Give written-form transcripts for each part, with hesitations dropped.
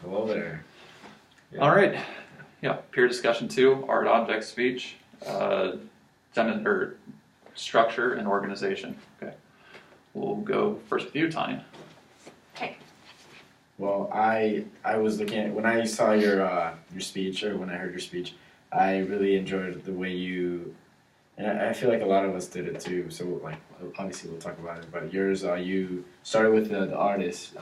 Hello there. Yeah. All right. Yeah, peer discussion 2, art, object, speech, structure, and organization. Okay. We'll go first with you, Tania. Okay. Well, I was looking at, when I saw your speech, or when I heard your speech, I really enjoyed the way you, and I feel like a lot of us did it too, so like, obviously we'll talk about it, but yours, you started with the artist,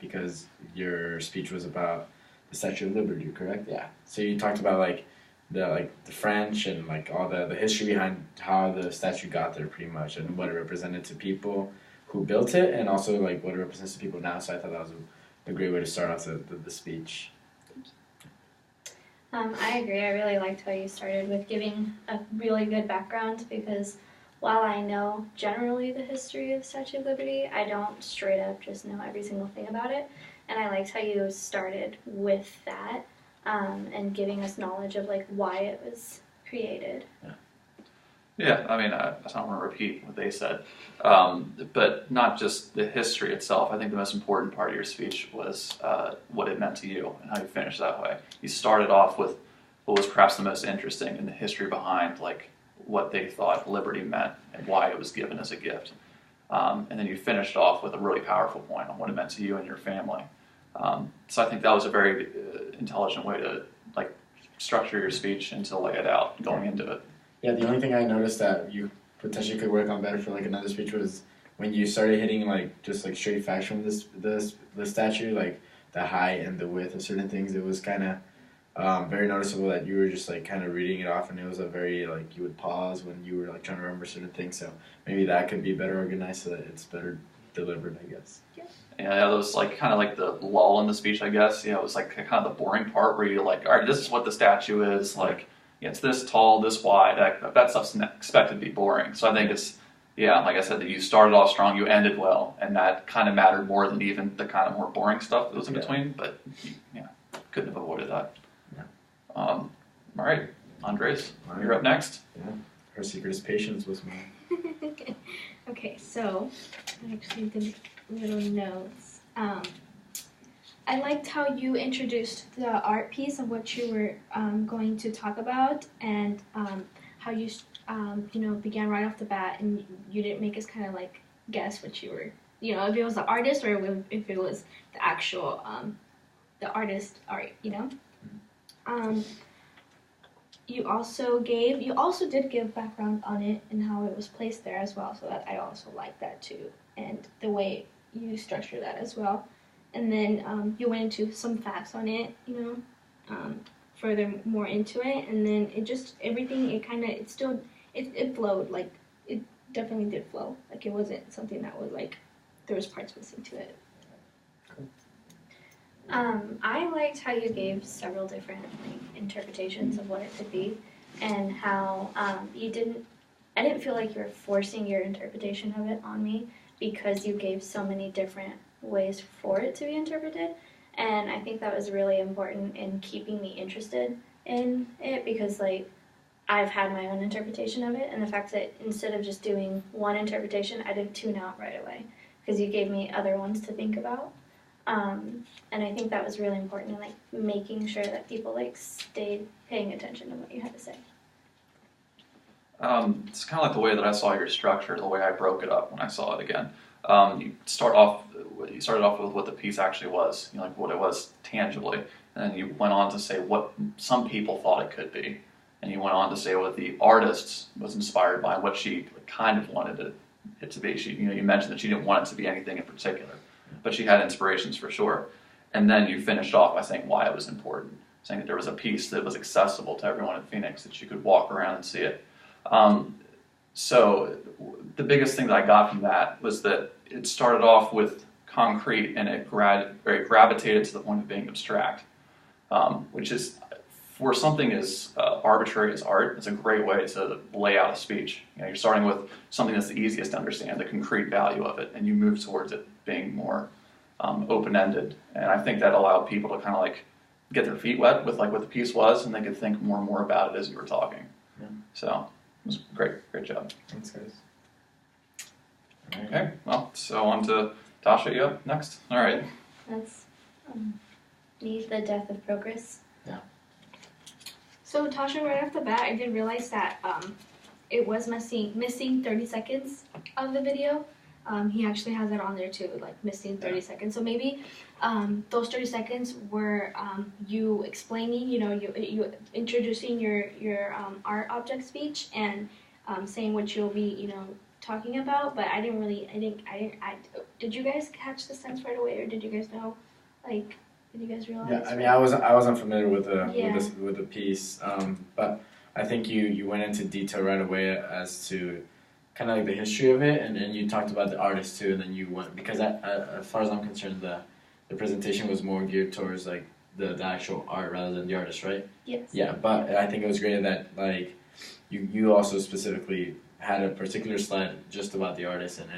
because your speech was about the Statue of Liberty, correct? Yeah. So you talked about like the French and like all the history behind how the statue got there, pretty much, and what it represented to people who built it, and also like what it represents to people now. So I thought that was a great way to start off the speech. I agree. I really liked how you started with giving a really good background, because while I know generally the history of the Statue of Liberty, I don't straight up just know every single thing about it. And I liked how you started with that, and giving us knowledge of like why it was created. Yeah, I mean, I don't want to repeat what they said, but not just the history itself. I think the most important part of your speech was what it meant to you and how you finished that way. You started off with what was perhaps the most interesting in the history behind like what they thought liberty meant and why it was given as a gift. And then you finished off with a really powerful point on what it meant to you and your family. So I think that was a very intelligent way to like structure your speech and to lay it out going into it. Yeah, the only thing I noticed that you potentially could work on better for like another speech was when you started hitting like just like straight facts from the statue, like the height and the width of certain things. It was kind of very noticeable that you were just like kind of reading it off, and it was a very like you would pause when you were like trying to remember certain things. So maybe that could be better organized so that it's better delivered, I guess. Yeah, that was like kind of like the lull in the speech, I guess. You know, it was like kind of the boring part where you're like, all right, this is what the statue is. Like, yeah, it's this tall, this wide. That stuff's expected to be boring. So I think it's, yeah, like I said, that you started off strong, you ended well, and that kind of mattered more than even the kind of more boring stuff that was in between. But yeah, couldn't have avoided that. Yeah. All right, Andres, you're up next. Yeah, her secret is patience with me. Okay, so I actually did little notes. I liked how you introduced the art piece of what you were going to talk about, and how you began right off the bat, and you didn't make us kind of like guess what you were, if it was the artist or if it was the actual the artist art, You also did give background on it and how it was placed there as well, so that I also like that too, and the way you structure that as well. And then you went into some facts on it, further more into it, and then it just everything it flowed, like it definitely did flow. Like it wasn't something that was like there was parts missing to it. I liked how you gave several different interpretations of what it could be, and how I didn't feel like you were forcing your interpretation of it on me, because you gave so many different ways for it to be interpreted, and I think that was really important in keeping me interested in it, because like I've had my own interpretation of it, and the fact that instead of just doing one interpretation, I didn't tune out right away, because you gave me other ones to think about. And I think that was really important in like making sure that people like stayed paying attention to what you had to say. It's kind of like the way that I saw your structure, the way I broke it up when I saw it again. You started off with what the piece actually was, like what it was tangibly, and then you went on to say what some people thought it could be, and you went on to say what the artist was inspired by, what she kind of wanted it to be. She, you mentioned that she didn't want it to be anything in particular, but she had inspirations for sure. And then you finished off by saying why it was important, saying that there was a piece that was accessible to everyone in Phoenix, that you could walk around and see it. So the biggest thing that I got from that was that it started off with concrete, and it gravitated to the point of being abstract, which is, for something as arbitrary as art, it's a great way to lay out a speech. You're starting with something that's the easiest to understand, the concrete value of it, and you move towards it being more open-ended. And I think that allowed people to kind of like get their feet wet with like what the piece was, and they could think more and more about it as you were talking. Yeah. So it was great job. Thanks, guys. Okay, well, so on to Tasha. You up next? All right. That's Me, the death of progress. Yeah. So Tasha, right off the bat, I did realize that it was missing 30 seconds of the video. He actually has it on there too, like missing 30 seconds. So maybe those 30 seconds were you explaining, you introducing your art object speech and saying what you'll be, talking about. But did you guys catch the sense right away, or did you guys know, like, did you guys realize? Yeah, I mean, I wasn't familiar with the piece, but I think you went into detail right away as to kind of like the history of it, and you talked about the artist too, and then you went, because as far as I'm concerned, the presentation was more geared towards like the actual art rather than the artist, right? Yes. Yeah, but I think it was great that like you also specifically had a particular slide just about the artist and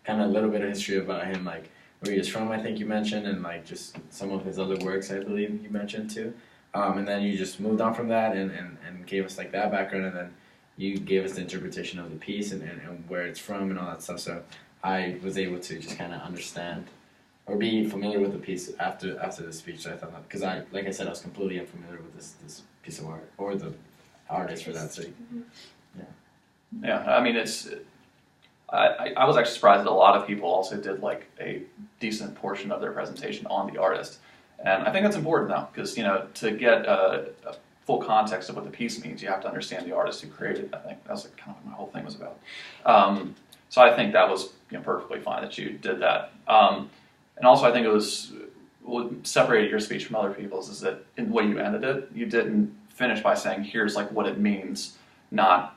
kind of a little bit of history about him, like where he is from, I think you mentioned, and like just some of his other works, I believe you mentioned too. And then you just moved on from that and gave us like that background, and then you gave us the interpretation of the piece and where it's from and all that stuff. So I was able to just kind of understand or be familiar with the piece after the speech. I thought that, because like I said, I was completely unfamiliar with this piece of art or the artist for that sake. Mm-hmm. Yeah, I mean, I was actually surprised that a lot of people also did like a decent portion of their presentation on the artist. And I think that's important though, because to get a full context of what the piece means, you have to understand the artist who created it. I think that's like kind of what my whole thing was about. So I think that was perfectly fine that you did that. And also I think it was what separated your speech from other people's is that in the way you ended it, you didn't finish by saying here's like what it means, not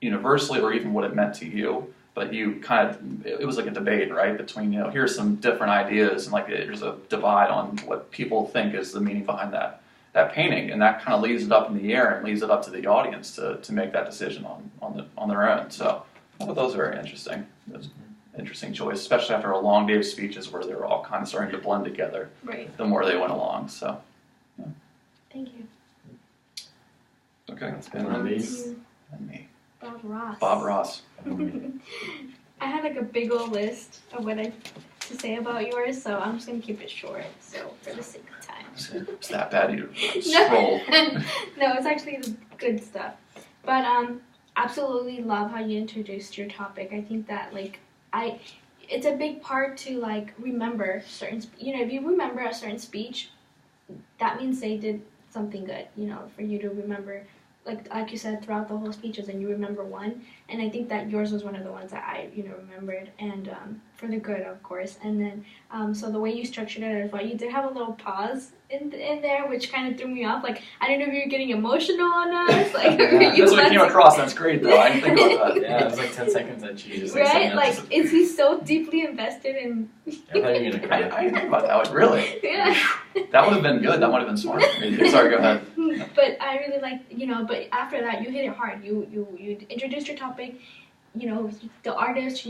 universally or even what it meant to you. But you it was like a debate, right, between, here's some different ideas, and like there's a divide on what people think is the meaning behind that painting, and that kind of leaves it up in the air and leaves it up to the audience to make that decision on their own. So I thought those were very interesting. It was an interesting choice, especially after a long day of speeches where they were all kind of starting to blend together. Right. The more they went along, so. Yeah. Thank you. Okay. That's been released. And me. Bob Ross. Bob Ross. I had like a big old list of what to say about yours, so I'm just gonna keep it short. So for the sake of time. It's that bad you scroll. No, it's actually good stuff. But absolutely love how you introduced your topic. I think that it's a big part to like remember certain. If you remember a certain speech, that means they did something good. For you to remember. Like you said, throughout the whole speeches, and you remember one, and I think that yours was one of the ones that I, remembered, and for the good, of course. And then, so the way you structured it as well, you did have a little pause in there, which kind of threw me off. Like, I don't know if you were getting emotional on us, like, yeah, that's what came across. That's great, though. I didn't think about that. Yeah, it was like 10 seconds that you just right? Like, is he so deeply invested in? I thought you were gonna cry. I didn't think about that. Like, really? Yeah. That would have been good. That would have been smart. Sorry, go ahead. But I really like, but after that, you hit it hard. You introduced your topic, the artist,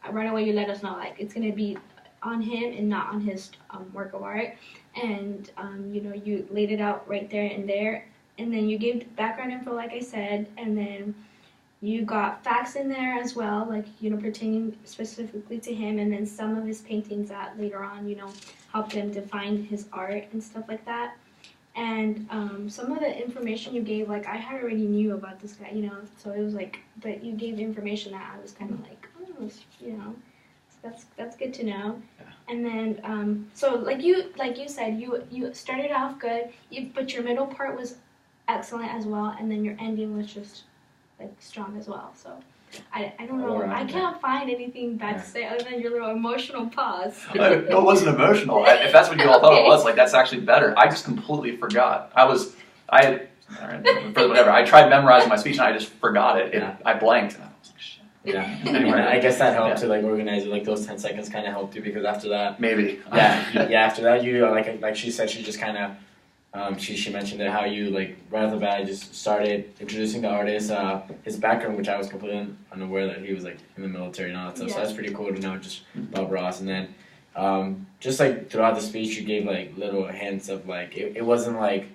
right away you let us know, like, it's going to be on him and not on his work of art. And, you laid it out right there, and then you gave background info, like I said, and then you got facts in there as well, like, pertaining specifically to him, and then some of his paintings that later on, helped him define his art and stuff like that. And some of the information you gave, like, I had already knew about this guy, so it was like, but you gave information that I was kind of like, oh, so that's good to know. Yeah. And then, so like you said, you started off good, but your middle part was excellent as well, and then your ending was just like strong as well. So I don't know, I can't find anything bad to say other than your little emotional pause. It wasn't emotional. If that's what you all thought it was, like, that's actually better. I just completely forgot. Whatever. I tried memorizing my speech and I just forgot it. I blanked and I was like, shit. Yeah. Anyway, I guess that helped to like organize it. Like those 10 seconds kind of helped you, because after that, maybe. After that, you like she said, she just kind of. She mentioned that how you, like, right off the bat, just started introducing the artist, his background, which I was completely unaware that he was, like, in the military and all that stuff. Yeah. So that's pretty cool to know, just Bob Ross. And then, just, like, throughout the speech, you gave, like, little hints of, like, it wasn't, like,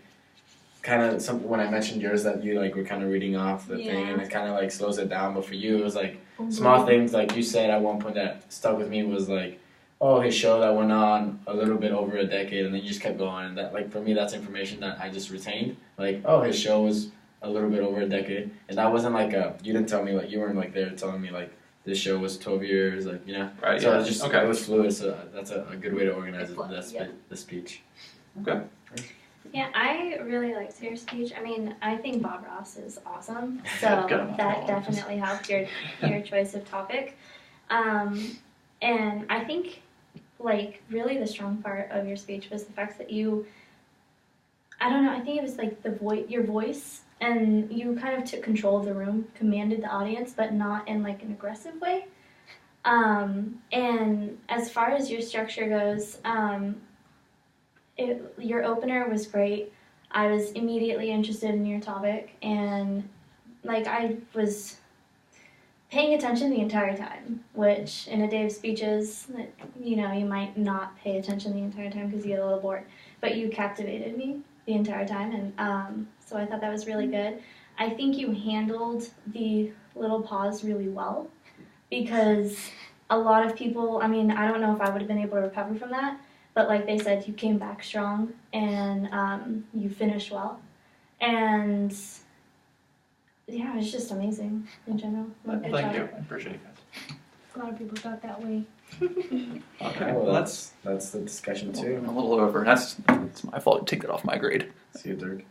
kind of when I mentioned yours that you, like, were kind of reading off the thing, and it kind of, like, slows it down. But for you, it was, like, small things, like you said at one point that stuck with me was, like, oh, his show that went on a little bit over a decade, and then you just kept going. And that, like, for me, that's information that I just retained. Like, oh, his show was a little bit over a decade, and that wasn't like you didn't tell me, like, you weren't like there telling me like this show was 12 years, like, you know. Right. So Yeah. it was just it was fluid. So that's a good way to organize the speech. Okay. Yeah, I really liked your speech. I mean, I think Bob Ross is awesome, so Good enough. that definitely helped your choice of topic. And I think, like, really the strong part of your speech was the fact that you, I don't know, I think it was like your voice, and you kind of took control of the room, commanded the audience, but not in like an aggressive way. And as far as your structure goes, your opener was great. I was immediately interested in your topic, and like I was paying attention the entire time, which in a day of speeches, you know, you might not pay attention the entire time because you get a little bored, but you captivated me the entire time, and so I thought that was really good. I think you handled the little pause really well, because a lot of people, I mean, I don't know if I would have been able to recover from that, but like they said, you came back strong, and you finished well, and yeah, it was just amazing in general. Thank you. I appreciate it, guys. A lot of people thought that way. Okay. Well, Well, that's the discussion too. I'm a little over. That's my fault. Take that off my grade. See you, Dirk.